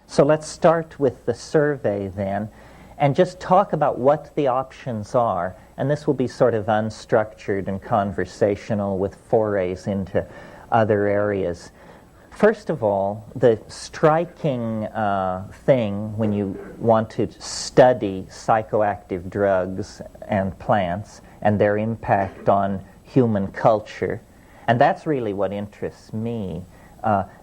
So let's start with the survey then, and just talk about what the options are. And this will be sort of unstructured and conversational with forays into other areas. First of all, the striking thing when you want to study psychoactive drugs and plants and their impact on human culture, and that's really what interests me,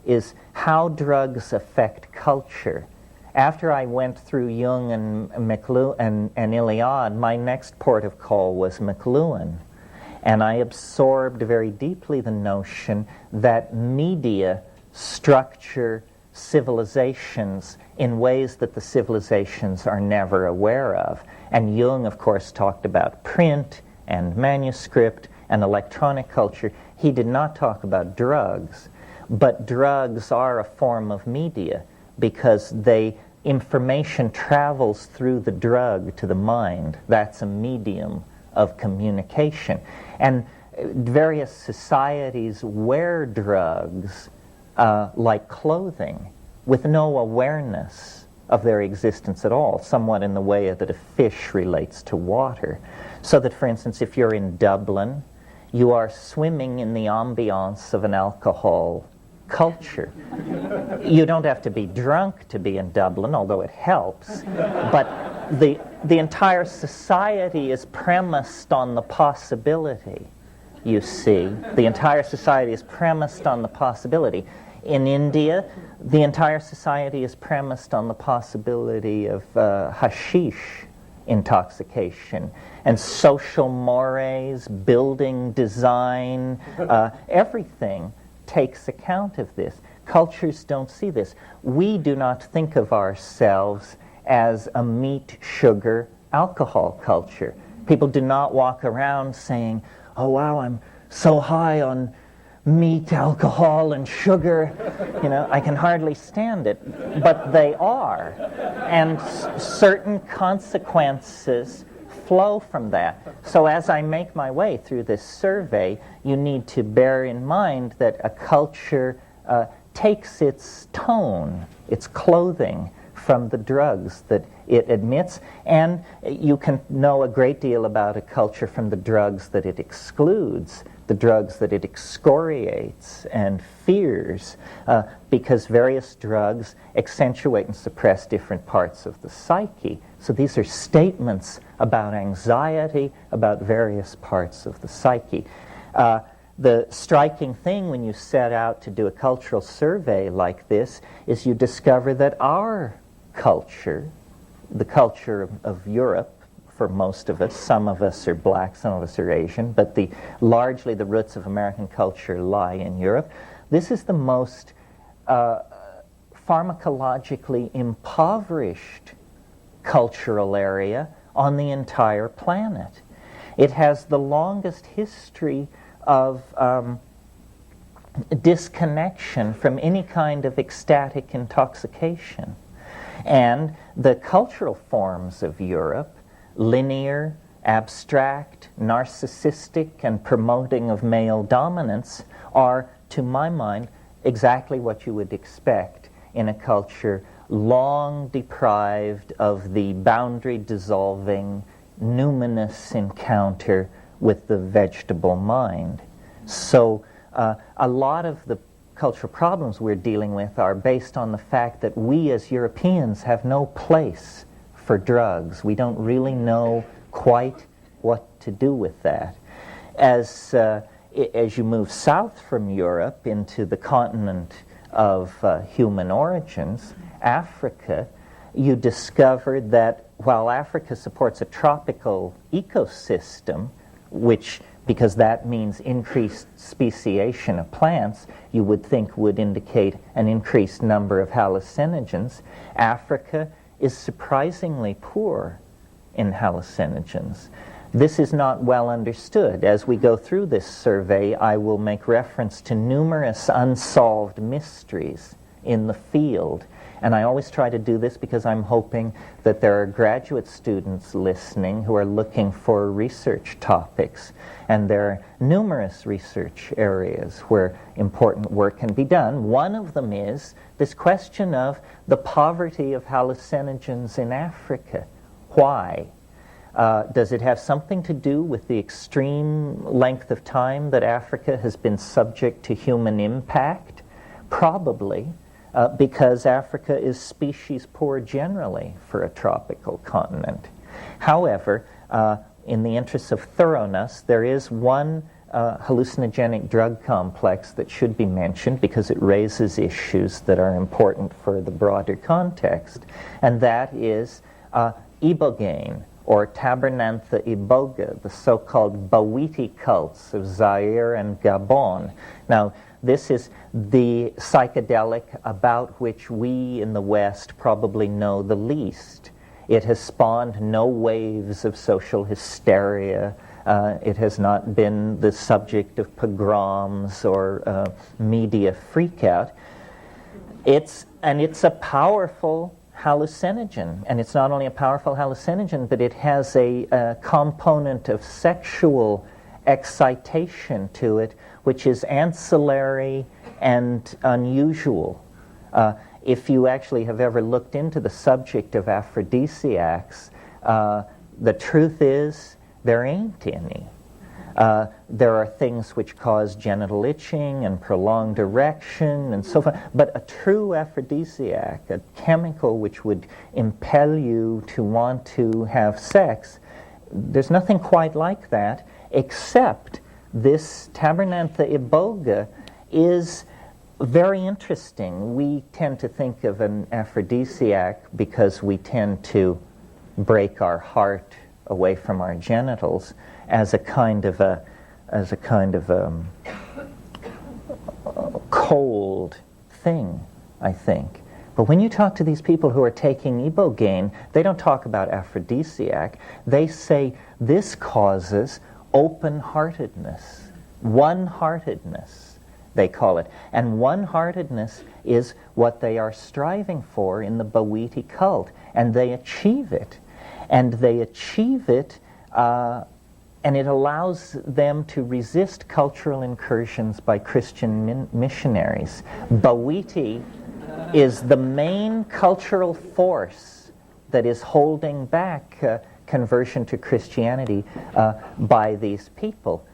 is how drugs affect culture. After I went through Jung and Iliad, my next port of call was McLuhan. And I absorbed very deeply the notion that media structure civilizations in ways that the civilizations are never aware of. And Jung, of course, talked about print and manuscript and electronic culture. He did not talk about drugs. But drugs are a form of media because information travels through the drug to the mind. That's a medium of communication. And various societies wear drugs like clothing with no awareness of their existence at all, somewhat in the way that a fish relates to water. So that, for instance, if you're in Dublin, you are swimming in the ambiance of an alcohol culture. You don't have to be drunk to be in Dublin, although it helps, but the entire society is premised on the possibility, you see. The entire society is premised on the possibility. In India, the entire society is premised on the possibility of hashish intoxication, and social mores, building design, everything takes account of this. Cultures don't see this. We do not think of ourselves as a meat, sugar, alcohol culture. People do not walk around saying, oh wow, I'm so high on meat, alcohol, and sugar, I can hardly stand it. But they are. And certain consequences flow from that. So as I make my way through this survey, you need to bear in mind that a culture takes its tone, its clothing, from the drugs that it admits, and you can know a great deal about a culture from the drugs that it excludes, the drugs that it excoriates and fears, because various drugs accentuate and suppress different parts of the psyche. So these are statements about anxiety, about various parts of the psyche. The striking thing when you set out to do a cultural survey like this is you discover that our culture, the culture of Europe, for most of us, some of us are black, some of us are Asian, but largely the roots of American culture lie in Europe. This is the most pharmacologically impoverished cultural area on the entire planet. It has the longest history of disconnection from any kind of ecstatic intoxication. And the cultural forms of Europe, linear, abstract, narcissistic, and promoting of male dominance, are, to my mind, exactly what you would expect in a culture long deprived of the boundary-dissolving, numinous encounter with the vegetable mind. So a lot of the cultural problems we're dealing with are based on the fact that we as Europeans have no place for drugs. We don't really know quite what to do with that. As you move south from Europe into the continent of human origins, Africa, you discover that while Africa supports a tropical ecosystem, which, because that means increased speciation of plants, you would think would indicate an increased number of hallucinogens, Africa is surprisingly poor in hallucinogens. This is not well understood. As we go through this survey, I will make reference to numerous unsolved mysteries in the field. And I always try to do this because I'm hoping that there are graduate students listening who are looking for research topics. And there are numerous research areas where important work can be done. One of them is this question of the poverty of hallucinogens in Africa. Why? Does it have something to do with the extreme length of time that Africa has been subject to human impact? Probably. Because Africa is species poor generally for a tropical continent. However, in the interest of thoroughness, there is one hallucinogenic drug complex that should be mentioned because it raises issues that are important for the broader context, and that is ibogaine, or Tabernantha iboga, the so-called Bawiti cults of Zaire and Gabon. Now, this is the psychedelic about which we in the West probably know the least. It has spawned no waves of social hysteria. It has not been the subject of pogroms or media freakout. It's a powerful hallucinogen, and it's not only a powerful hallucinogen, but it has a component of sexual excitation to it, which is ancillary and unusual. If you actually have ever looked into the subject of aphrodisiacs, the truth is there ain't any. There are things which cause genital itching and prolonged erection and so forth, but a true aphrodisiac, a chemical which would impel you to want to have sex, there's nothing quite like that, except this Tabernantha iboga is very interesting. We tend to think of an aphrodisiac because we tend to break our heart away from our genitals as a kind of cold thing, I think. But when you talk to these people who are taking ibogaine, they don't talk about aphrodisiac. They say this causes open-heartedness, one-heartedness, they call it. And one-heartedness is what they are striving for in the Bawiti cult, and they achieve it. And they achieve it, and it allows them to resist cultural incursions by Christian missionaries. Bawiti is the main cultural force that is holding back conversion to Christianity by these people.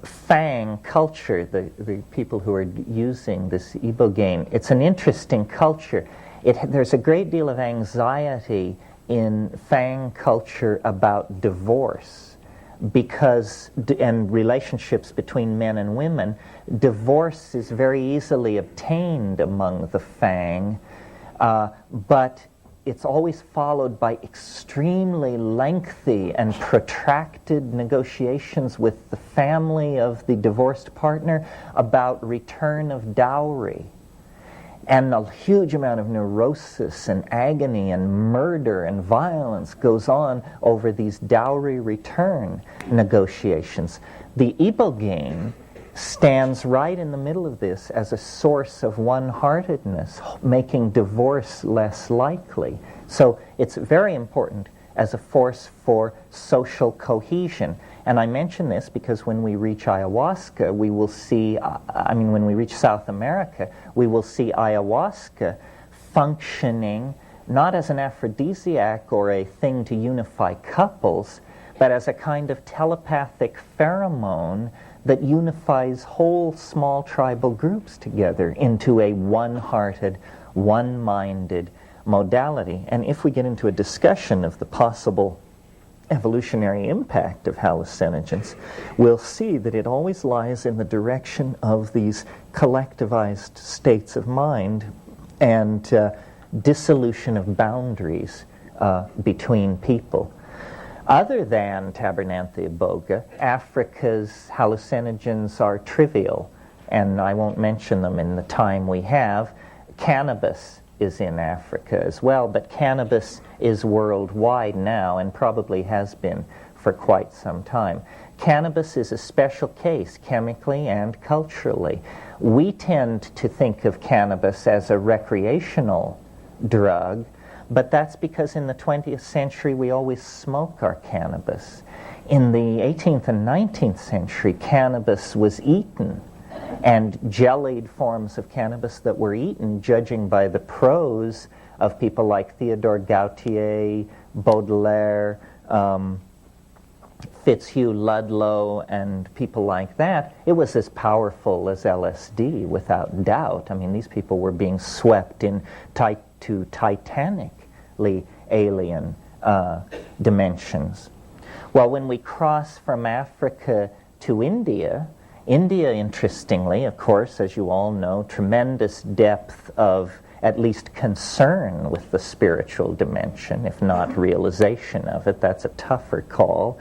Fang culture, the people who are using this ibogaine, it's an interesting culture. There's a great deal of anxiety in Fang culture about divorce and relationships between men and women. Divorce is very easily obtained among the Fang, but it's always followed by extremely lengthy and protracted negotiations with the family of the divorced partner about return of dowry. And a huge amount of neurosis and agony and murder and violence goes on over these dowry return negotiations. The ibogaine stands right in the middle of this as a source of one-heartedness, making divorce less likely. So it's very important as a force for social cohesion. And I mention this because when we reach ayahuasca, we will see, when we reach South America, we will see ayahuasca functioning not as an aphrodisiac or a thing to unify couples, but as a kind of telepathic pheromone that unifies whole small tribal groups together into a one-hearted, one-minded modality. And if we get into a discussion of the possible evolutionary impact of hallucinogens, we'll see that it always lies in the direction of these collectivized states of mind and dissolution of boundaries between people. Other than Tabernantha iboga, Africa's hallucinogens are trivial, and I won't mention them in the time we have. Cannabis is in Africa as well, but cannabis is worldwide now and probably has been for quite some time. Cannabis is a special case, chemically and culturally. We tend to think of cannabis as a recreational drug, but that's because in the 20th century we always smoke our cannabis. In the 18th and 19th century, cannabis was eaten, and jellied forms of cannabis that were eaten, judging by the prose of people like Theodore Gautier, Baudelaire, Fitzhugh Ludlow, and people like that, it was as powerful as LSD, without doubt. I mean, these people were being swept to titanically alien dimensions. Well, when we cross from Africa to India, interestingly, of course, as you all know, tremendous depth of at least concern with the spiritual dimension, if not realization of it. That's a tougher call.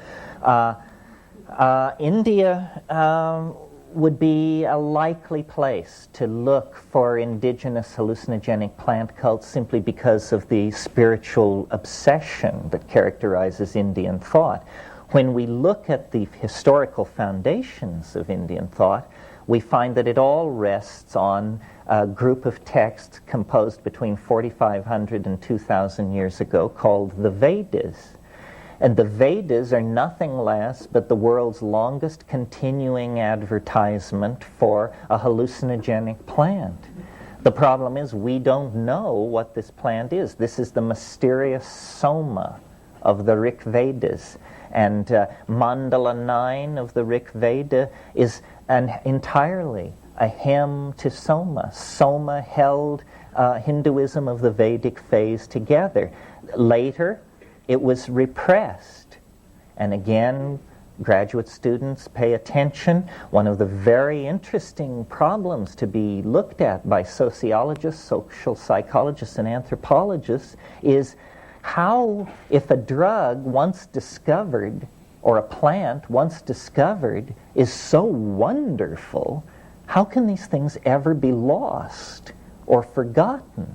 India would be a likely place to look for indigenous hallucinogenic plant cults simply because of the spiritual obsession that characterizes Indian thought. When we look at the historical foundations of Indian thought, we find that it all rests on a group of texts composed between 4,500 and 2,000 years ago called the Vedas. And the Vedas are nothing less but the world's longest continuing advertisement for a hallucinogenic plant. The problem is we don't know what this plant is. This is the mysterious soma of the Rig Vedas. And Mandala 9 of the Rig Veda is entirely a hymn to Soma. Soma held Hinduism of the Vedic phase together. Later, it was repressed. And again, graduate students, pay attention. One of the very interesting problems to be looked at by sociologists, social psychologists, and anthropologists is how, if a drug once discovered, or a plant once discovered, is so wonderful, how can these things ever be lost or forgotten?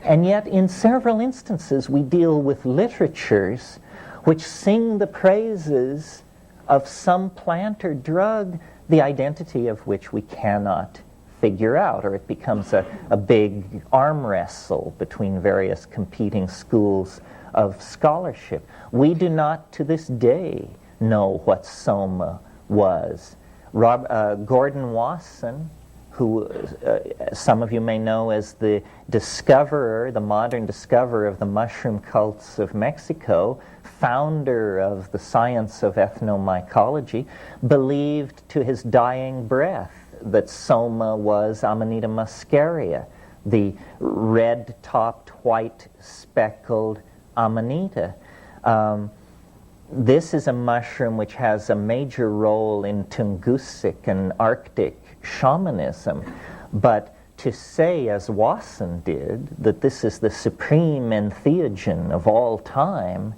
And yet, in several instances, we deal with literatures which sing the praises of some plant or drug, the identity of which we cannot figure out, or it becomes a big arm wrestle between various competing schools of scholarship. We do not, to this day, know what Soma was. Gordon Wasson, who some of you may know as the discoverer, the modern discoverer of the mushroom cults of Mexico, founder of the science of ethnomycology, believed to his dying breath that Soma was Amanita muscaria, the red-topped, white-speckled Amanita. This is a mushroom which has a major role in Tungusic and Arctic shamanism, but to say, as Wasson did, that this is the supreme entheogen of all time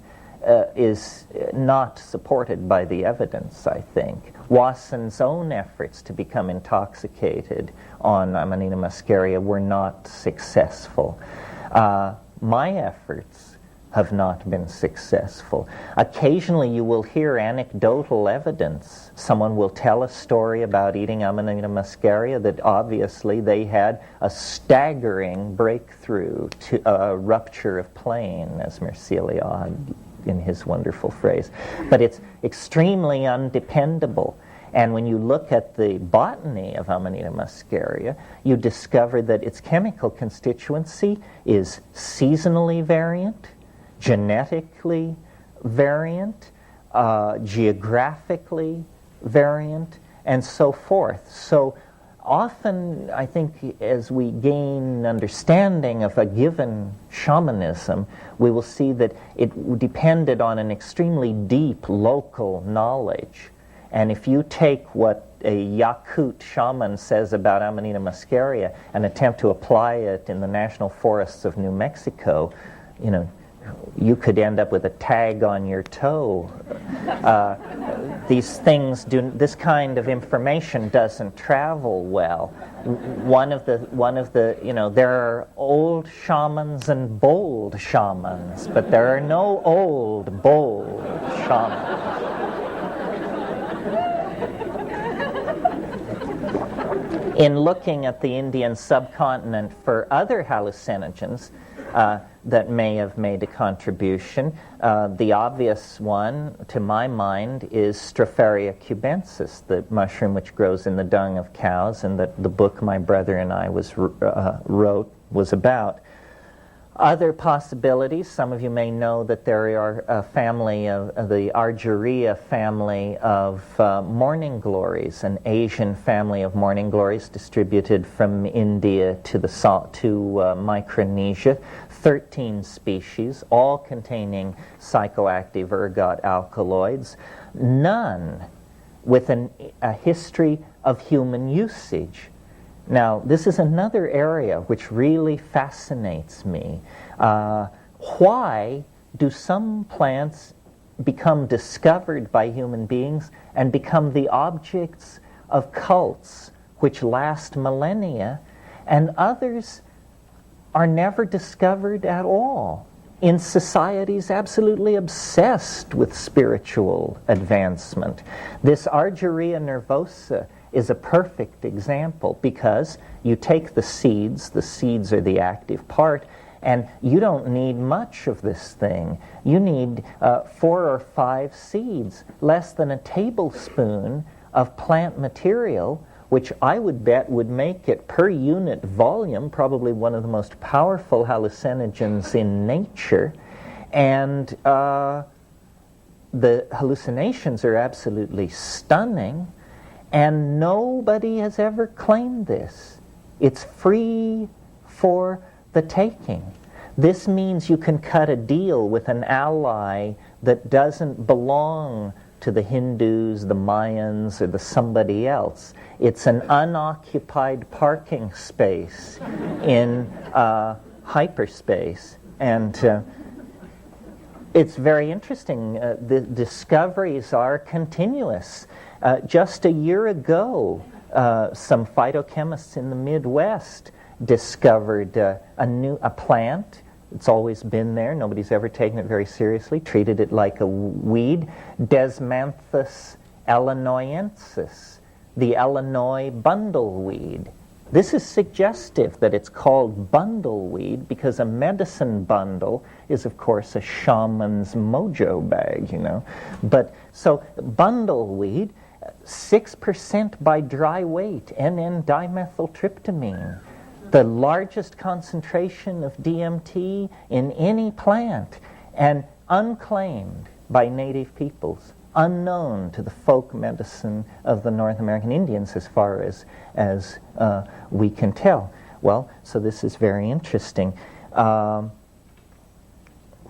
is not supported by the evidence, I think. Wasson's own efforts to become intoxicated on Amanita muscaria were not successful. My efforts have not been successful. Occasionally you will hear anecdotal evidence. Someone will tell a story about eating Amanita muscaria that obviously they had a staggering breakthrough to a rupture of plane, as Merceliod in his wonderful phrase. But it's extremely undependable. And when you look at the botany of Amanita muscaria, you discover that its chemical constituency is seasonally variant, genetically variant, geographically variant, and so forth. So often, I think, as we gain understanding of a given shamanism, we will see that it depended on an extremely deep local knowledge. And if you take what a Yakut shaman says about Amanita muscaria and attempt to apply it in the national forests of New Mexico, you know, you could end up with a tag on your toe. These things this kind of information doesn't travel well. One of the, you know, there are old shamans and bold shamans, but there are no old, bold shamans. In looking at the Indian subcontinent for other hallucinogens that may have made a contribution, the obvious one, to my mind, is Stropharia cubensis, the mushroom which grows in the dung of cows, and that the book my brother and I wrote was about. Other possibilities, some of you may know that there are a family of the Argyria family of morning glories, an Asian family of morning glories distributed from India to Micronesia. 13 species, all containing psychoactive ergot alkaloids, none with a history of human usage. Now, this is another area which really fascinates me. Why do some plants become discovered by human beings and become the objects of cults which last millennia, and others are never discovered at all in societies absolutely obsessed with spiritual advancement? This Argyria nervosa is a perfect example, because you take the seeds are the active part, and you don't need much of this thing. You need 4 or 5 seeds, less than a tablespoon of plant material, which I would bet would make it, per unit volume, probably one of the most powerful hallucinogens in nature. And the hallucinations are absolutely stunning, and nobody has ever claimed this. It's free for the taking. This means you can cut a deal with an ally that doesn't belong to the Hindus, the Mayans, or the somebody else. It's an unoccupied parking space in hyperspace. And it's very interesting. The discoveries are continuous. Just a year ago, some phytochemists in the Midwest discovered a plant. It's always been there. Nobody's ever taken it very seriously, treated it like a weed. Desmanthus illinoisensis, the Illinois bundleweed. This is suggestive that it's called bundleweed because a medicine bundle is, of course, a shaman's mojo bag, you know. But so bundleweed, 6% by dry weight, N,N-dimethyltryptamine, the largest concentration of DMT in any plant, and unclaimed by native peoples, unknown to the folk medicine of the North American Indians as far as we can tell. Well, so this is very interesting.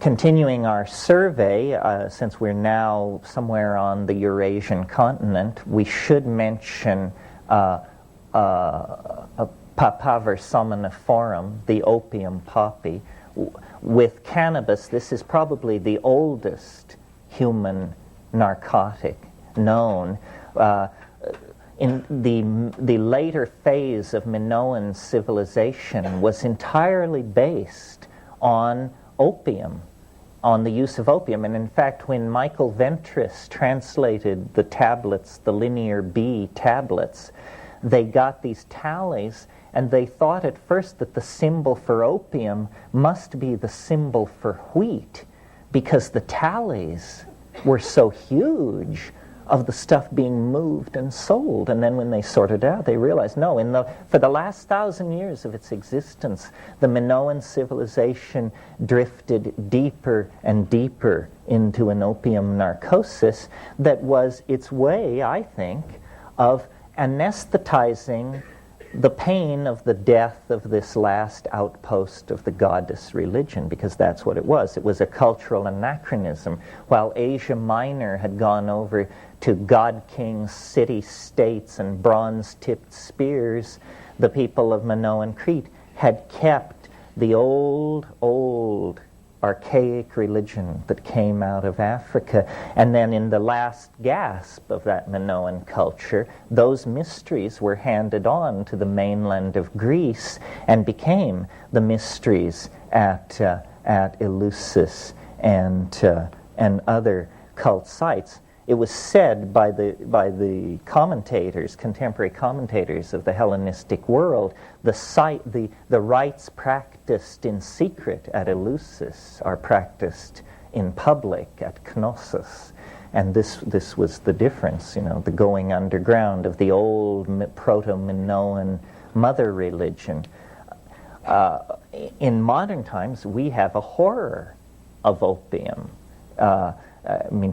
Continuing our survey, since we're now somewhere on the Eurasian continent, we should mention Papaver somniferum, the opium poppy. With cannabis, this is probably the oldest human narcotic known. In the later phase of Minoan civilization was entirely based on opium, on the use of opium. And in fact, when Michael Ventris translated the tablets, the Linear B tablets, they got these tallies, and they thought at first that the symbol for opium must be the symbol for wheat, because the tallies were so huge of the stuff being moved and sold. And then when they sorted out, they realized, no, for the last 1,000 years of its existence, the Minoan civilization drifted deeper and deeper into an opium narcosis that was its way, I think, of anesthetizing the pain of the death of this last outpost of the goddess religion, because that's what it was. It was a cultural anachronism. While Asia Minor had gone over to god-kings, city-states, and bronze-tipped spears, the people of Minoan Crete had kept the old archaic religion that came out of Africa. And then in the last gasp of that Minoan culture, those mysteries were handed on to the mainland of Greece and became the mysteries at Eleusis and other cult sites. it was said by the commentators, contemporary commentators of the Hellenistic world, the rites practiced in secret at Eleusis are practiced in public at Knossos. And this was the difference, the going underground of the old proto-Minoan mother religion. In modern times, we have a horror of opium.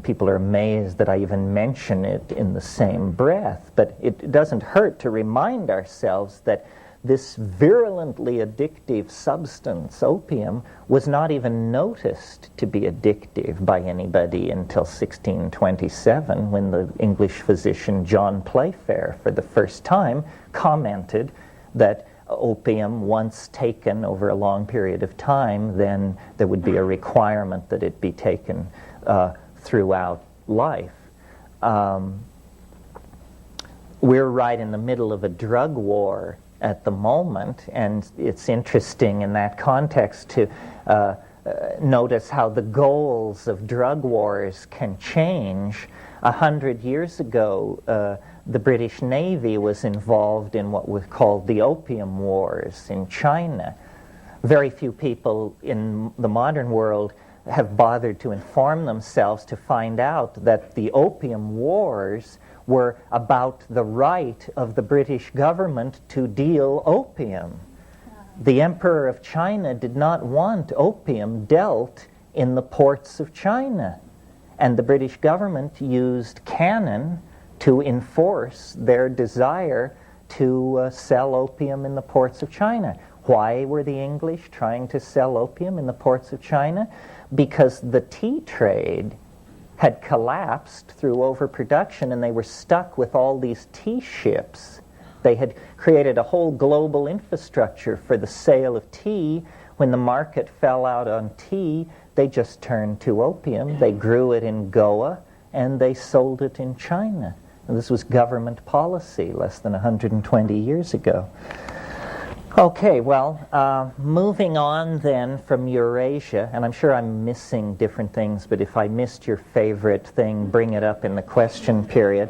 People are amazed that I even mention it in the same breath, but it doesn't hurt to remind ourselves that this virulently addictive substance, opium, was not even noticed to be addictive by anybody until 1627, when the English physician John Playfair, for the first time, commented that opium, once taken over a long period of time, then there would be a requirement that it be taken throughout life. We're right in the middle of a drug war at the moment, and it's interesting in that context to notice how the goals of drug wars can change. 100 years ago, the British Navy was involved in what was called the Opium Wars in China. Very few people in the modern world have bothered to inform themselves to find out that the Opium Wars were about the right of the British government to deal opium. The Emperor of China did not want opium dealt in the ports of China, and the British government used cannon to enforce their desire to sell opium in the ports of China. Why were the English trying to sell opium in the ports of China? Because the tea trade had collapsed through overproduction, and they were stuck with all these tea ships. They had created a whole global infrastructure for the sale of tea. When the market fell out on tea, they just turned to opium. They grew it in Goa, and they sold it in China. And this was government policy less than 120 years ago. Okay, well, moving on then from Eurasia, and I'm sure I'm missing different things, but if I missed your favorite thing, bring it up in the question period,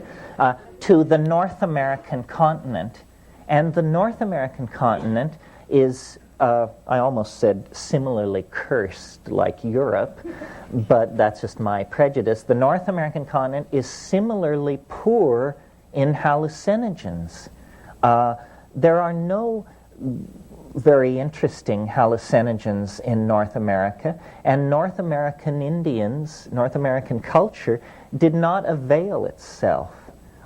to the North American continent. And the North American continent is, I almost said similarly cursed like Europe, but that's just my prejudice. The North American continent is similarly poor in hallucinogens. There are no very interesting hallucinogens in North America, and North American Indians, North American culture, did not avail itself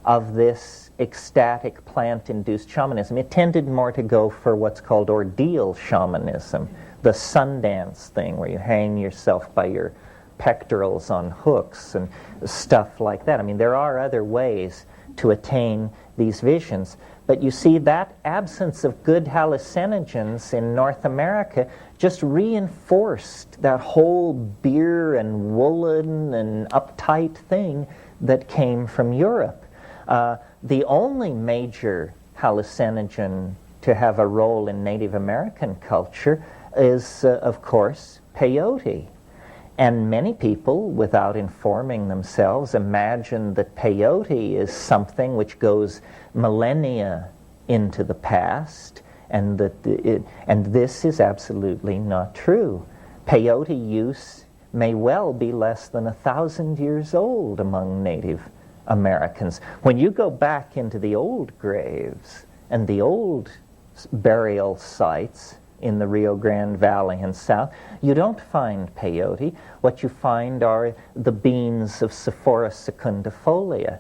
of this ecstatic plant-induced shamanism. It tended more to go for what's called ordeal shamanism, the Sundance thing where you hang yourself by your pectorals on hooks and stuff like that. I mean, there are other ways to attain these visions. But you see, that absence of good hallucinogens in North America just reinforced that whole beer and woolen and uptight thing that came from Europe. The only major hallucinogen to have a role in Native American culture is, of course, peyote. And many people, without informing themselves, imagine that peyote is something which goes millennia into the past, and and this is absolutely not true. Peyote use may well be less than 1,000 years old among Native Americans. When you go back into the old graves and the old burial sites in the Rio Grande Valley and south, you don't find peyote. What you find are the beans of Sephora secundifolia.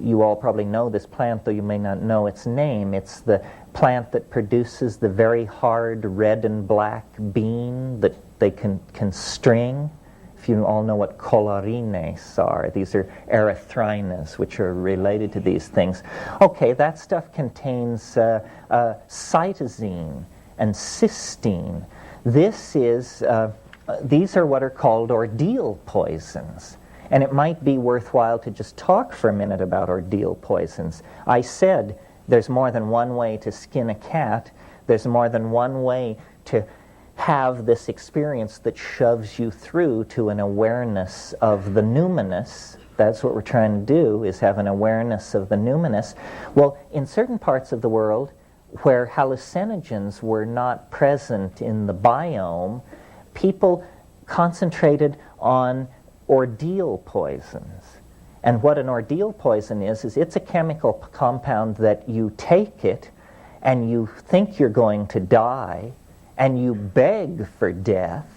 You all probably know this plant, though you may not know its name. It's the plant that produces the very hard red and black bean that they can string. If you all know what collarines are, these are erythrinas, which are related to these things. Okay, that stuff contains cytosine and cysteine. These are what are called ordeal poisons. And it might be worthwhile to just talk for a minute about ordeal poisons. I said there's more than one way to skin a cat. There's more than one way to have this experience that shoves you through to an awareness of the numinous That's what we're trying to do, is have an awareness of the numinous. Well, in certain parts of the world where hallucinogens were not present in the biome, people concentrated on ordeal poisons. And what an ordeal poison is it's a chemical compound that you take it and you think you're going to die and you beg for death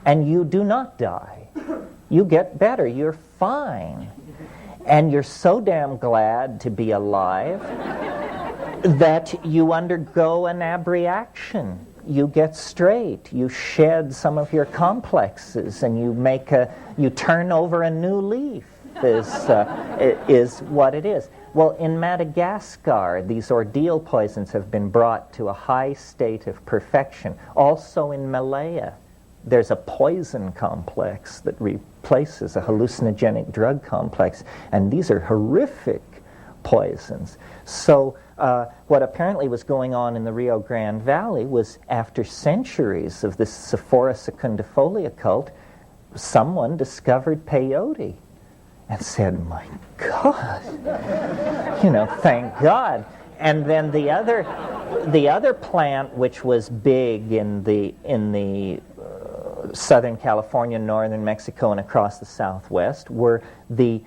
and you do not die. You get better, you're fine. And you're so damn glad to be alive that you undergo an abreaction. You get straight, you shed some of your complexes, and you turn over a new leaf, is what it is. Well, in Madagascar, these ordeal poisons have been brought to a high state of perfection. Also in Malaya, there's a poison complex that replaces a hallucinogenic drug complex, and these are horrific poisons. So what apparently was going on in the Rio Grande Valley was, after centuries of this Sephora secundifolia cult, someone discovered peyote and said, my God, thank God. And then the other plant, which was big in the Southern California, northern Mexico, and across the Southwest, were the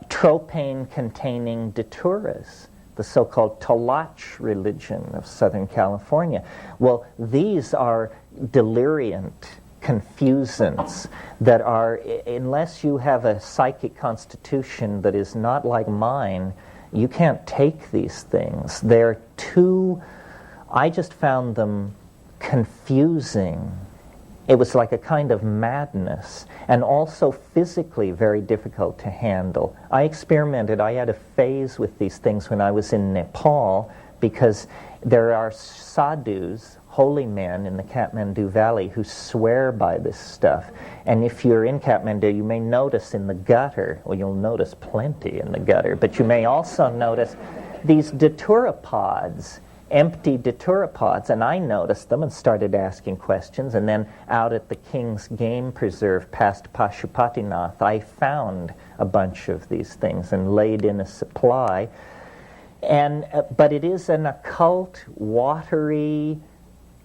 tropane-containing daturas, the so-called Tolach religion of Southern California. Well, these are deliriant confusants that are, unless you have a psychic constitution that is not like mine, you can't take these things. They're I just found them confusing. It was like a kind of madness, and also physically very difficult to handle. I experimented. I had a phase with these things when I was in Nepal, because there are sadhus, holy men in the Kathmandu Valley, who swear by this stuff. And if you're in Kathmandu, you may notice in the gutter, well, you'll notice plenty in the gutter, but you may also notice these datura pods, empty datura pods, and I noticed them and started asking questions. And then out at the King's Game Preserve past Pashupatinath, I found a bunch of these things and laid in a supply. And but it is an occult, watery,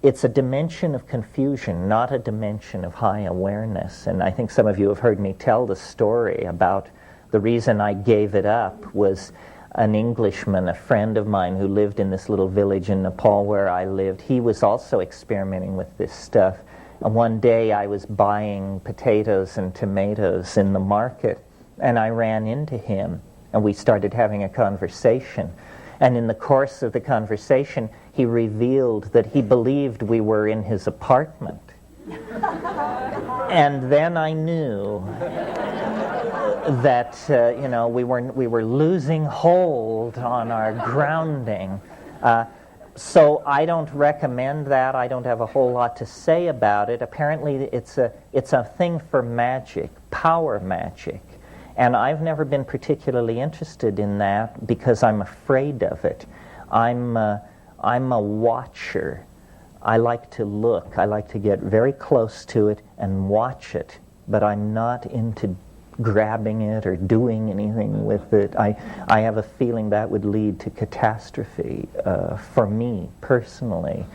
it's a dimension of confusion, not a dimension of high awareness. And I think some of you have heard me tell the story about the reason I gave it up was an Englishman, a friend of mine who lived in this little village in Nepal where I lived. He was also experimenting with this stuff. And one day I was buying potatoes and tomatoes in the market, and I ran into him, and we started having a conversation. And in the course of the conversation, he revealed that he believed we were in his apartment. And then I knew that we were losing hold on our grounding. So I don't recommend that. I don't have a whole lot to say about it. Apparently, it's a thing for magic, power magic. And I've never been particularly interested in that because I'm afraid of it. I'm a watcher. I like to look. I like to get very close to it and watch it. But I'm not into grabbing it or doing anything with it. I have a feeling that would lead to catastrophe for me personally.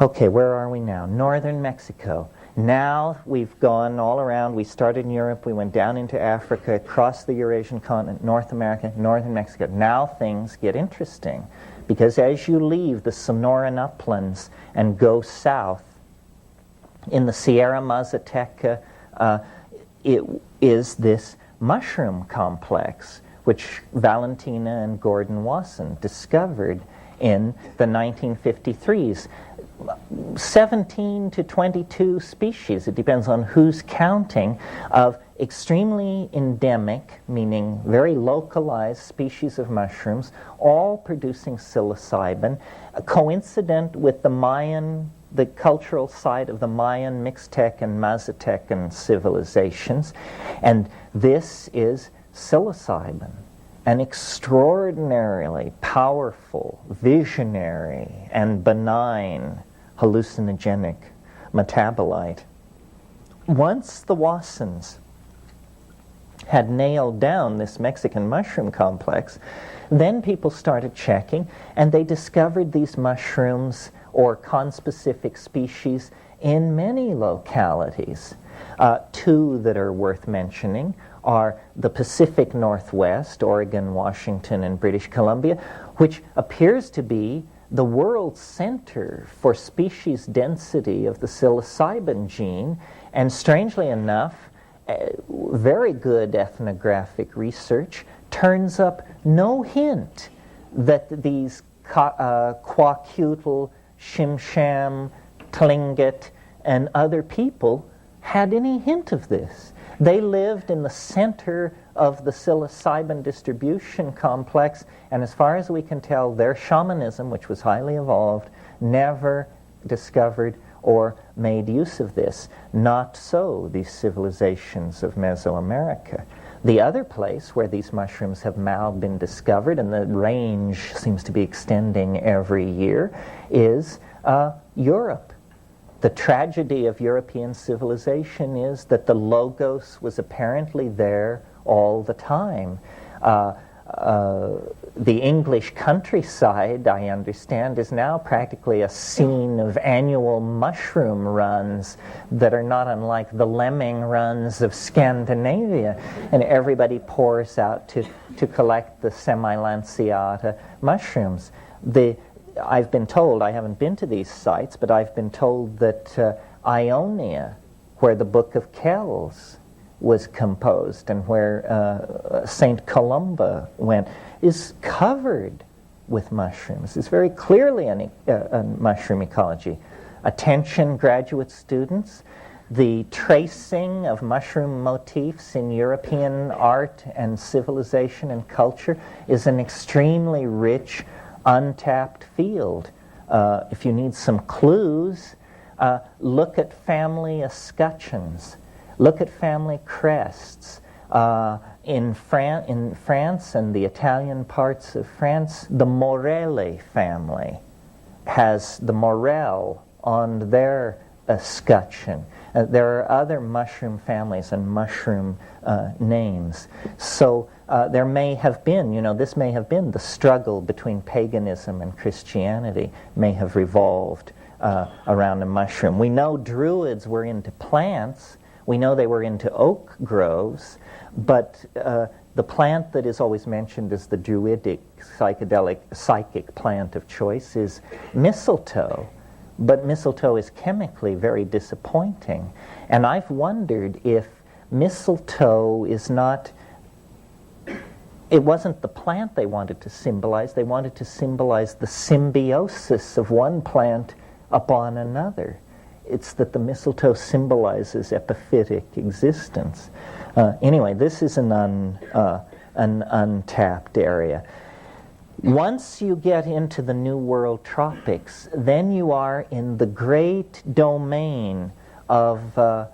Okay, where are we now? Northern Mexico. Now we've gone all around. We started in Europe, we went down into Africa, across the Eurasian continent, North America, northern Mexico. Now things get interesting, because as you leave the Sonoran uplands and go south, in the Sierra Mazateca, it is this mushroom complex, which Valentina and Gordon Wasson discovered in the 1953s. 17 to 22 species, it depends on who's counting, of extremely endemic, meaning very localized species of mushrooms, all producing psilocybin, coincident with the cultural site of the Mayan, Mixtec, and Mazatecan civilizations. And this is psilocybin, an extraordinarily powerful, visionary, and benign hallucinogenic metabolite. once the Wassons had nailed down this Mexican mushroom complex, then people started checking, and they discovered these mushrooms or conspecific species in many localities. Two that are worth mentioning are the Pacific Northwest, Oregon, Washington, and British Columbia, which appears to be the world center for species density of the psilocybin gene, and strangely enough, very good ethnographic research turns up no hint that these Kwakiutl, Shimsham, Tlingit, and other people had any hint of this. They lived in the center of the psilocybin distribution complex, and as far as we can tell, their shamanism, which was highly evolved, never discovered or made use of this. Not so these civilizations of Mesoamerica. The other place where these mushrooms have now been discovered, and the range seems to be extending every year, is Europe. The tragedy of European civilization is that the Logos was apparently there all the time. The English countryside, I understand, is now practically a scene of annual mushroom runs that are not unlike the lemming runs of Scandinavia, and everybody pours out to collect the semi-lanceata mushrooms. I've been told, I haven't been to these sites, but I've been told that Ionia, where the Book of Kells was composed and where St. Columba went, is covered with mushrooms. It's very clearly a mushroom ecology. Attention, graduate students, the tracing of mushroom motifs in European art and civilization and culture is an extremely rich, untapped field. If you need some clues, look at family escutcheons, look at family crests. In France and the Italian parts of France, the Morelli family has the morel on their escutcheon. There are other mushroom families and mushroom names. So there may have been, this may have been the struggle between paganism and Christianity may have revolved around a mushroom. We know Druids were into plants. We know they were into oak groves, but the plant that is always mentioned as the Druidic psychedelic psychic plant of choice is mistletoe. But mistletoe is chemically very disappointing. And I've wondered if mistletoe is not, it wasn't the plant they wanted to symbolize the symbiosis of one plant upon another. It's that the mistletoe symbolizes epiphytic existence. Anyway, this is an untapped area. Once you get into the New World tropics, then you are in the great domain of the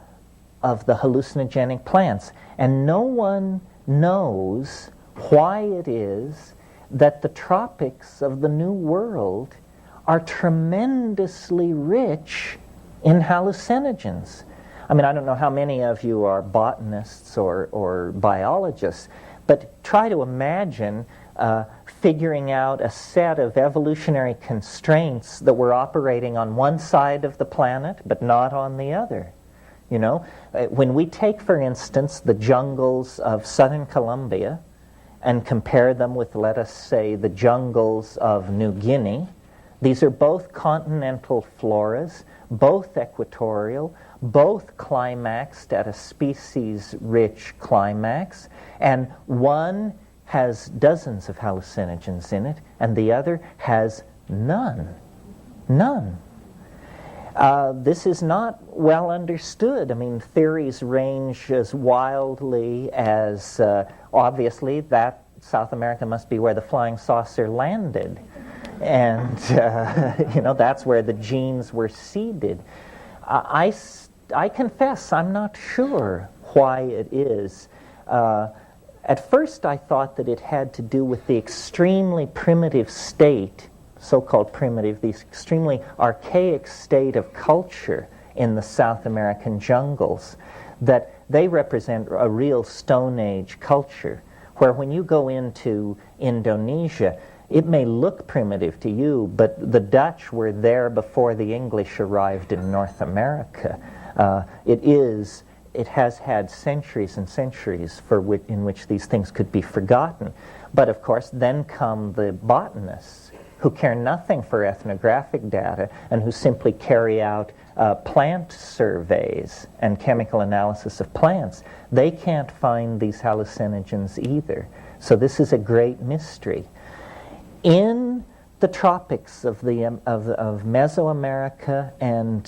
hallucinogenic plants. And no one knows why it is that the tropics of the New World are tremendously rich in hallucinogens. I mean, I don't know how many of you are botanists or biologists, but try to imagine figuring out a set of evolutionary constraints that were operating on one side of the planet but not on the other. When we take, for instance, the jungles of southern Colombia and compare them with, let us say, the jungles of New Guinea, these are both continental floras, both equatorial, both climaxed at a species-rich climax, and one has dozens of hallucinogens in it, and the other has none. None. This is not well understood. I mean, theories range as wildly as, obviously, that South America must be where the flying saucer landed. And, that's where the genes were seeded. I confess I'm not sure why it is. At first I thought that it had to do with the extremely primitive state, so-called primitive, the extremely archaic state of culture in the South American jungles, that they represent a real Stone Age culture, where when you go into Indonesia, it may look primitive to you, but the Dutch were there before the English arrived in North America. It has had centuries and centuries in which these things could be forgotten. But of course, then come the botanists who care nothing for ethnographic data and who simply carry out plant surveys and chemical analysis of plants. They can't find these hallucinogens either. So this is a great mystery. In the tropics of Mesoamerica and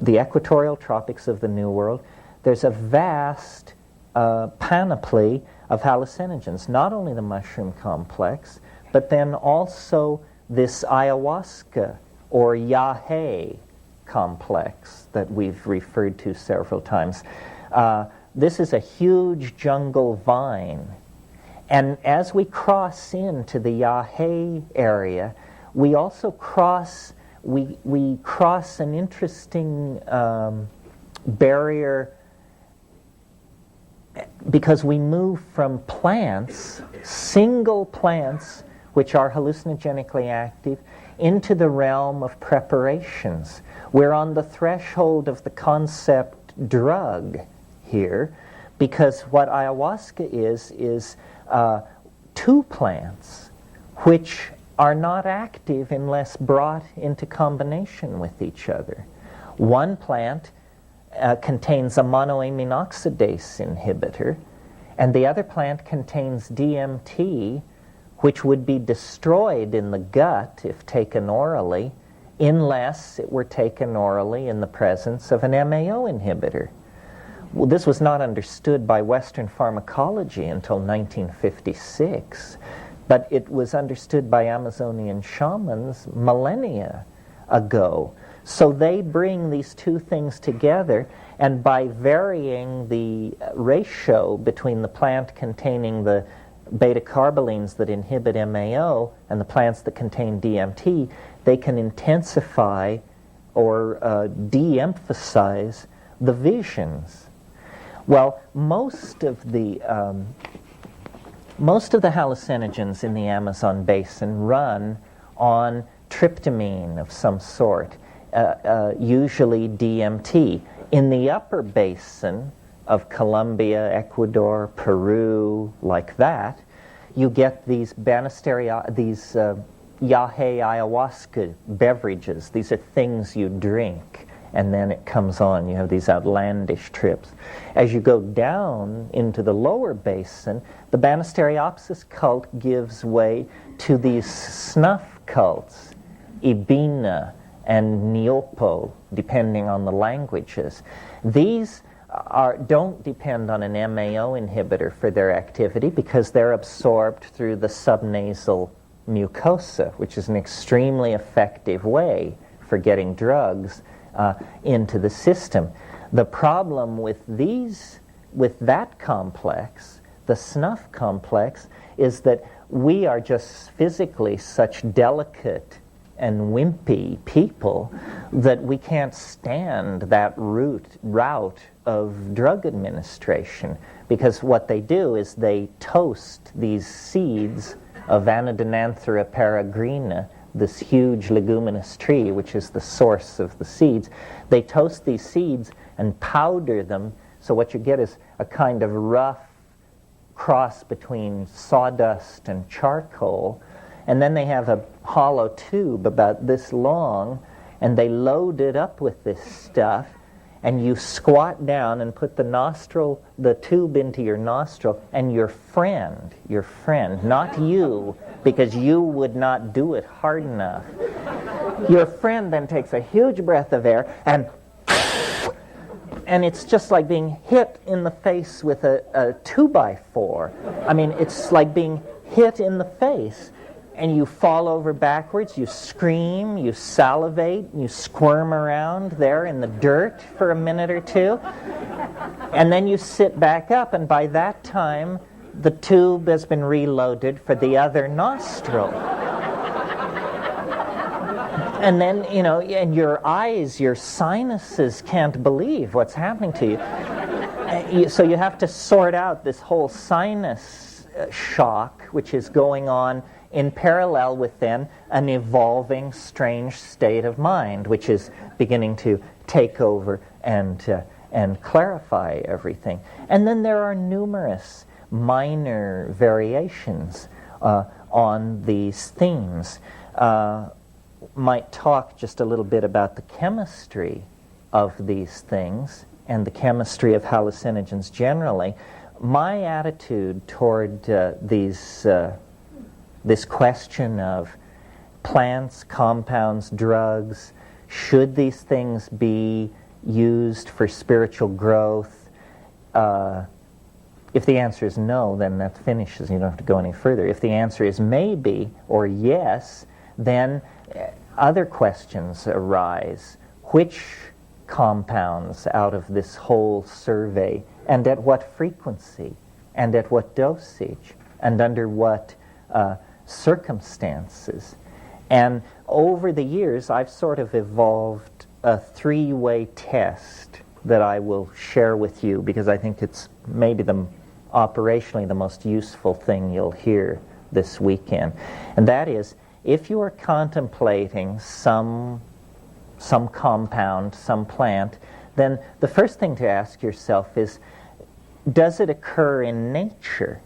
the equatorial tropics of the New World, there's a vast panoply of hallucinogens, not only the mushroom complex, but then also this ayahuasca or yahe complex that we've referred to several times. This is a huge jungle vine. And as we cross into the yahe area, we also cross an interesting barrier, because we move from plants, single plants, which are hallucinogenically active, into the realm of preparations. We're on the threshold of the concept drug here, because what ayahuasca is two plants which are not active unless brought into combination with each other. One plant contains a monoamine oxidase inhibitor, and the other plant contains DMT, which would be destroyed in the gut if taken orally, unless it were taken orally in the presence of an MAO inhibitor. Well, this was not understood by Western pharmacology until 1956, but it was understood by Amazonian shamans millennia ago. So they bring these two things together, and by varying the ratio between the plant containing the beta-carbolines that inhibit MAO and the plants that contain DMT, they can intensify or de-emphasize the visions. Well, most of the hallucinogens in the Amazon basin run on tryptamine of some sort, usually DMT. In the upper basin of Colombia, Ecuador, Peru, like that, you get these yahe ayahuasca beverages. These are things you drink, and then it comes on. You have these outlandish trips. As you go down into the lower basin, the Banisteriopsis cult gives way to these snuff cults, Ibina and Niopo, depending on the languages. These don't depend on an MAO inhibitor for their activity because they're absorbed through the subnasal mucosa, which is an extremely effective way for getting drugs into the system. The problem with that complex, the snuff complex, is that we are just physically such delicate and wimpy people that we can't stand that route of drug administration, because what they do is they toast these seeds of Anodonanthera peregrina, this huge leguminous tree which is the source of the seeds. They toast these seeds and powder them, so what you get is a kind of rough cross between sawdust and charcoal, and then they have a hollow tube about this long, and they load it up with this stuff, and you squat down and put the tube into your nostril, and your friend, not you, because you would not do it hard enough. Your friend then takes a huge breath of air, and it's just like being hit in the face with a 2x4. I mean, it's like being hit in the face. And you fall over backwards, you scream, you salivate, you squirm around there in the dirt for a minute or two, and then you sit back up, and by that time, the tube has been reloaded for the other nostril. And then, and your eyes, your sinuses can't believe what's happening to you. So you have to sort out this whole sinus shock, which is going on in parallel with then an evolving strange state of mind, which is beginning to take over and clarify everything. And then there are numerous minor variations on these themes. Might talk just a little bit about the chemistry of these things and the chemistry of hallucinogens generally. My attitude toward this question of plants, compounds, drugs, should these things be used for spiritual growth? If the answer is no, then that finishes. You don't have to go any further. If the answer is maybe or yes, then other questions arise. Which compounds out of this whole survey, and at what frequency, and at what dosage, and under what circumstances? And over the years, I've sort of evolved a three-way test that I will share with you, because I think it's maybe operationally the most useful thing you'll hear this weekend. And that is, if you are contemplating some compound, some plant, then the first thing to ask yourself is, does it occur in nature?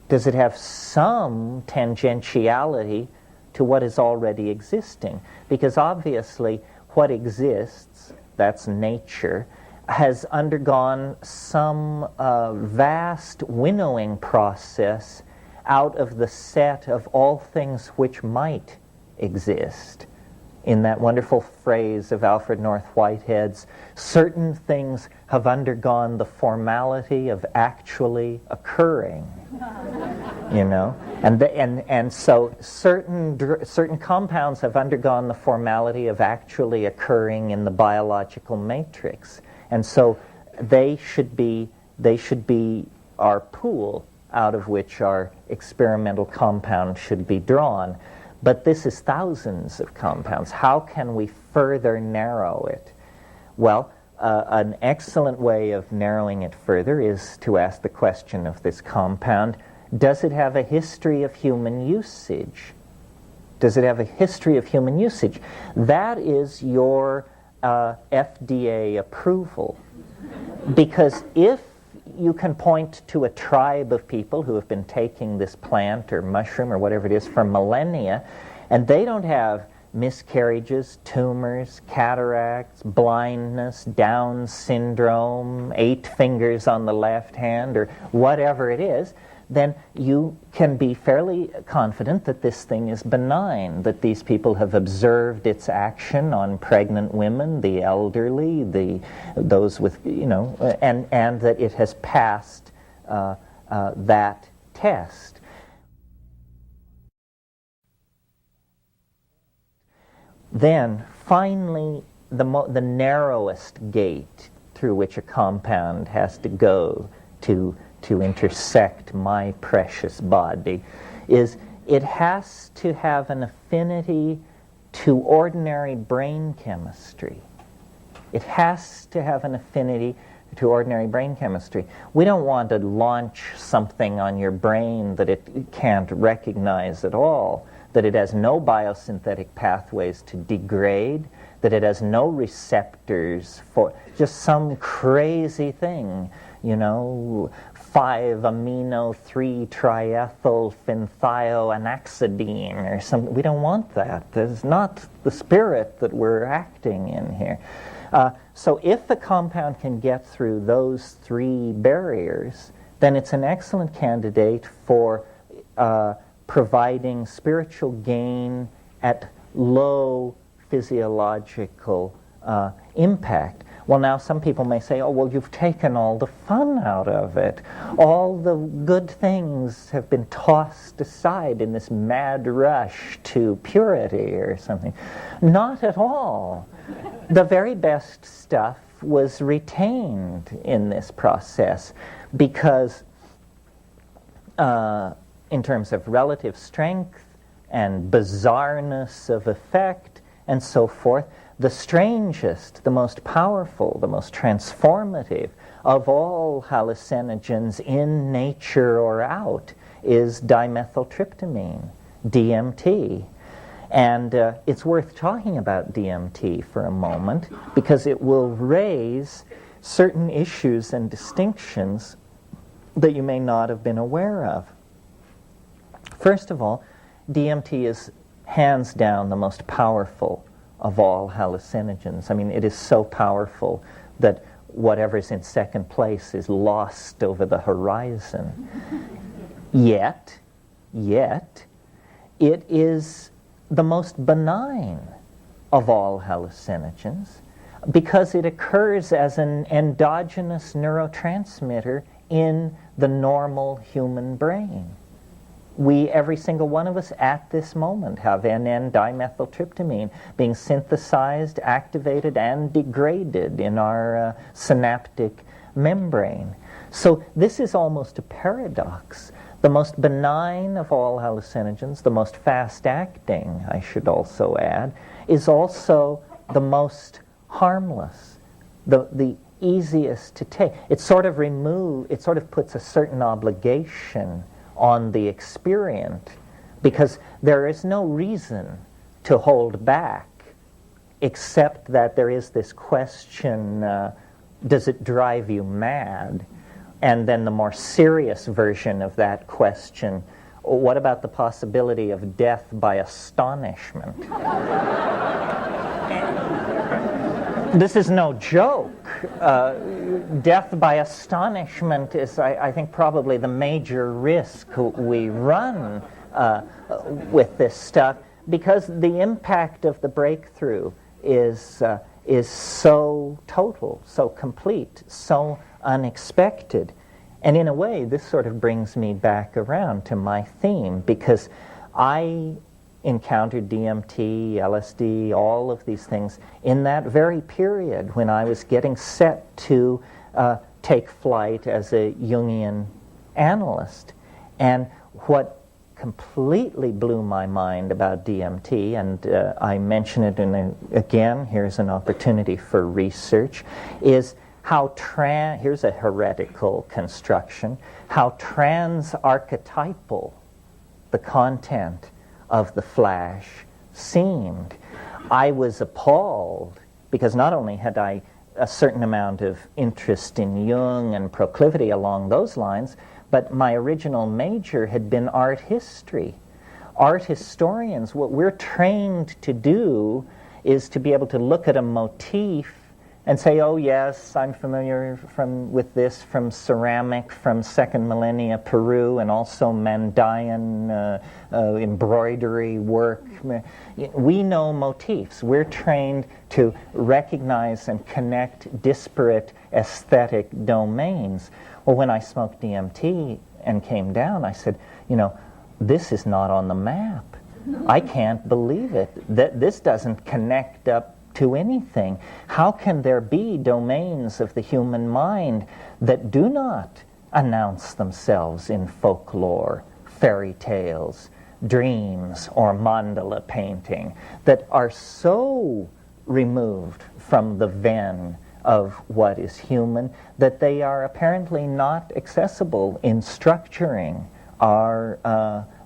Does it have some tangentiality to what is already existing? Because obviously what exists, that's nature, has undergone some vast winnowing process out of the set of all things which might exist. In that wonderful phrase of Alfred North Whitehead's, certain things have undergone the formality of actually occurring. And so certain compounds have undergone the formality of actually occurring in the biological matrix, and so they should be our pool out of which our experimental compound should be drawn. But this is thousands of compounds. How can we further narrow it? Well, an excellent way of narrowing it further is to ask the question of this compound, does it have a history of human usage? Does it have a history of human usage? That is your FDA approval. Because if you can point to a tribe of people who have been taking this plant or mushroom or whatever it is for millennia, and they don't have miscarriages, tumors, cataracts, blindness, Down syndrome, 8 fingers on the left hand, or whatever it is, then you can be fairly confident that this thing is benign, that these people have observed its action on pregnant women, the elderly, those with, and that it has passed that test. Then, finally, the narrowest gate through which a compound has to go to intersect my precious body is it has to have an affinity to ordinary brain chemistry. It has to have an affinity to ordinary brain chemistry. We don't want to launch something on your brain that it can't recognize at all, that it has no biosynthetic pathways to degrade, that it has no receptors for just some crazy thing, 5-amino-3-triethylphenthioanaxidine or something. We don't want that. That's not the spirit that we're acting in here. So if the compound can get through those 3 barriers, then it's an excellent candidate for providing spiritual gain at low physiological impact. Well, now some people may say, oh, well, you've taken all the fun out of it. All the good things have been tossed aside in this mad rush to purity or something. Not at all. The very best stuff was retained in this process because in terms of relative strength and bizarreness of effect and so forth. The strangest, the most powerful, the most transformative of all hallucinogens in nature or out is dimethyltryptamine, DMT. And it's worth talking about DMT for a moment because it will raise certain issues and distinctions that you may not have been aware of. First of all, DMT is hands down the most powerful of all hallucinogens. I mean, it is so powerful that whatever's in second place is lost over the horizon. Yet, it is the most benign of all hallucinogens because it occurs as an endogenous neurotransmitter in the normal human brain. We, every single one of us at this moment, have N,N-dimethyltryptamine being synthesized, activated, and degraded in our synaptic membrane. So this is almost a paradox. The most benign of all hallucinogens, the most fast-acting, I should also add, is also the most harmless, the easiest to take. It sort of puts a certain obligation on the experient because there is no reason to hold back except that there is this question, does it drive you mad? And then the more serious version of that question, what about the possibility of death by astonishment? This is no joke. Death by astonishment is, I think, probably the major risk we run with this stuff because the impact of the breakthrough is so total, so complete, so unexpected. And in a way, this sort of brings me back around to my theme because I encountered DMT, LSD, all of these things in that very period when I was getting set to take flight as a Jungian analyst. And what completely blew my mind about DMT, and I mention it again, here's an opportunity for research, is how here's a heretical construction, how trans-archetypal the content of the flash seemed. I was appalled because not only had I a certain amount of interest in Jung and proclivity along those lines, but my original major had been art history. Art historians, what we're trained to do is to be able to look at a motif and say, oh yes, I'm familiar with this from ceramic from second millennia Peru and also Mandaean embroidery work. We know motifs. We're trained to recognize and connect disparate aesthetic domains. Well, when I smoked DMT and came down, I said, this is not on the map. I can't believe it. This doesn't connect up to anything. How can there be domains of the human mind that do not announce themselves in folklore, fairy tales, dreams, or mandala painting, that are so removed from the ven of what is human that they are apparently not accessible in structuring our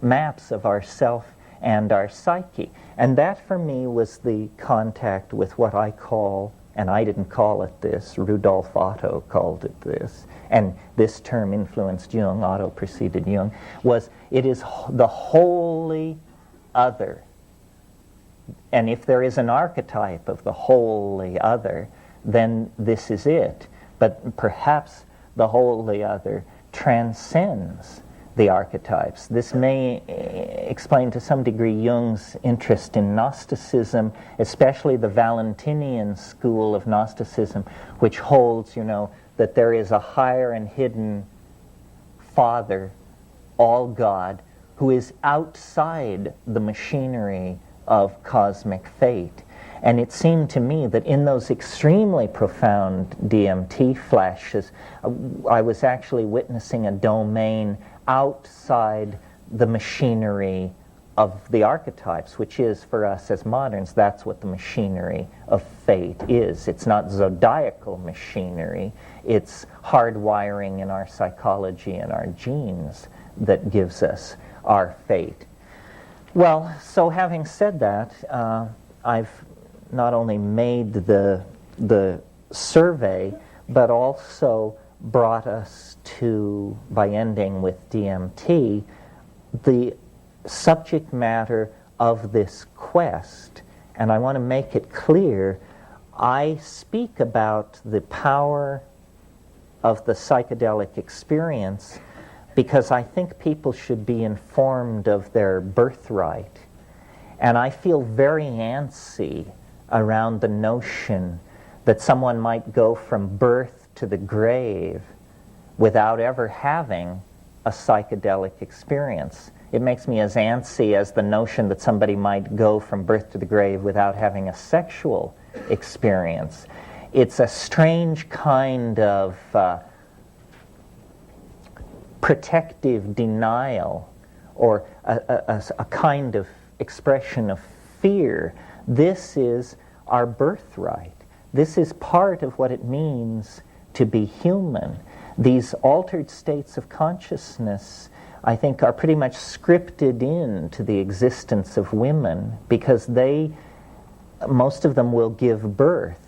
maps of ourself and our psyche? And that for me was the contact with what I call, and I didn't call it this, Rudolf Otto called it this, and this term influenced Jung, Otto preceded Jung, it is the wholly other. And if there is an archetype of the wholly other, then this is it. But perhaps the wholly other transcends the archetypes. This may explain to some degree Jung's interest in Gnosticism, especially the Valentinian school of Gnosticism, which holds, that there is a higher and hidden Father, all God, who is outside the machinery of cosmic fate. And it seemed to me that in those extremely profound DMT flashes, I was actually witnessing a domain outside the machinery of the archetypes, which is, for us as moderns, that's what the machinery of fate is. It's not zodiacal machinery. It's hardwiring in our psychology and our genes that gives us our fate. Well, so having said that, I've not only made the survey, but also brought us to, by ending with DMT, the subject matter of this quest. And I want to make it clear, I speak about the power of the psychedelic experience because I think people should be informed of their birthright. And I feel very antsy around the notion that someone might go from birth to the grave without ever having a psychedelic experience. It makes me as antsy as the notion that somebody might go from birth to the grave without having a sexual experience. It's a strange kind of protective denial, or a kind of expression of fear. This is our birthright. This is part of what it means to be human. These altered states of consciousness, I think, are pretty much scripted into the existence of women because most of them will give birth,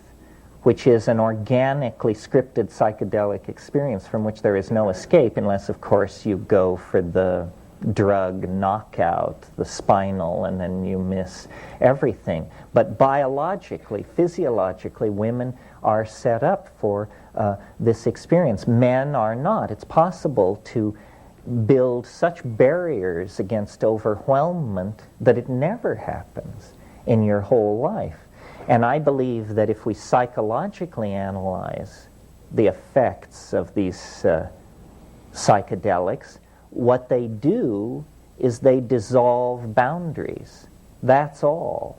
which is an organically scripted psychedelic experience from which there is no escape unless, of course, you go for the drug knockout, the spinal, and then you miss everything. But biologically, physiologically, women are set up for this experience. Men are not. It's possible to build such barriers against overwhelmment that it never happens in your whole life. And I believe that if we psychologically analyze the effects of these psychedelics, what they do is they dissolve boundaries. That's all.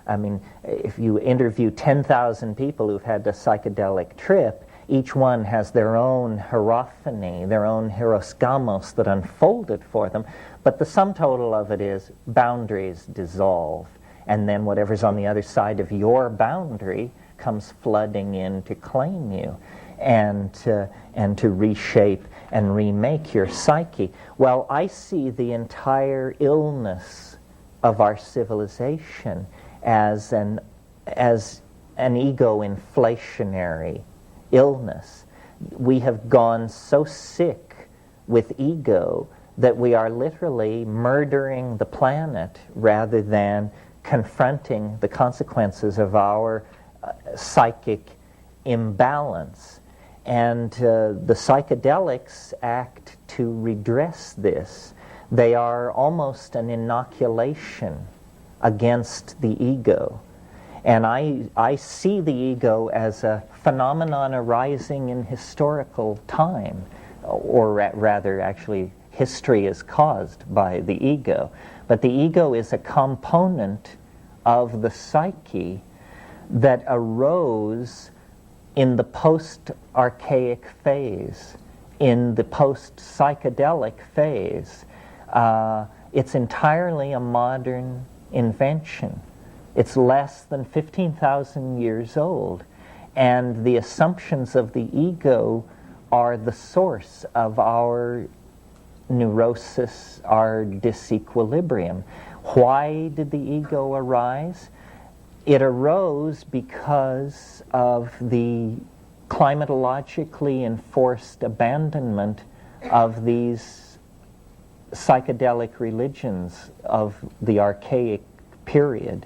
I mean, if you interview 10,000 people who've had a psychedelic trip, each one has their own hierophany, their own hieroskamos that unfolded for them. But the sum total of it is boundaries dissolve. And then whatever's on the other side of your boundary comes flooding in to claim you and to reshape and remake your psyche. Well, I see the entire illness of our civilization as an ego-inflationary illness. We have gone so sick with ego that we are literally murdering the planet rather than confronting the consequences of our psychic imbalance. And the psychedelics act to redress this. They are almost an inoculation against the ego. And I see the ego as a phenomenon arising in historical time, or rather, actually, history is caused by the ego. But the ego is a component of the psyche that arose in the post-archaic phase, in the post-psychedelic phase. It's entirely a modern invention. It's less than 15,000 years old. And the assumptions of the ego are the source of our neurosis, our disequilibrium. Why did the ego arise? It arose because of the climatologically enforced abandonment of these psychedelic religions of the archaic period.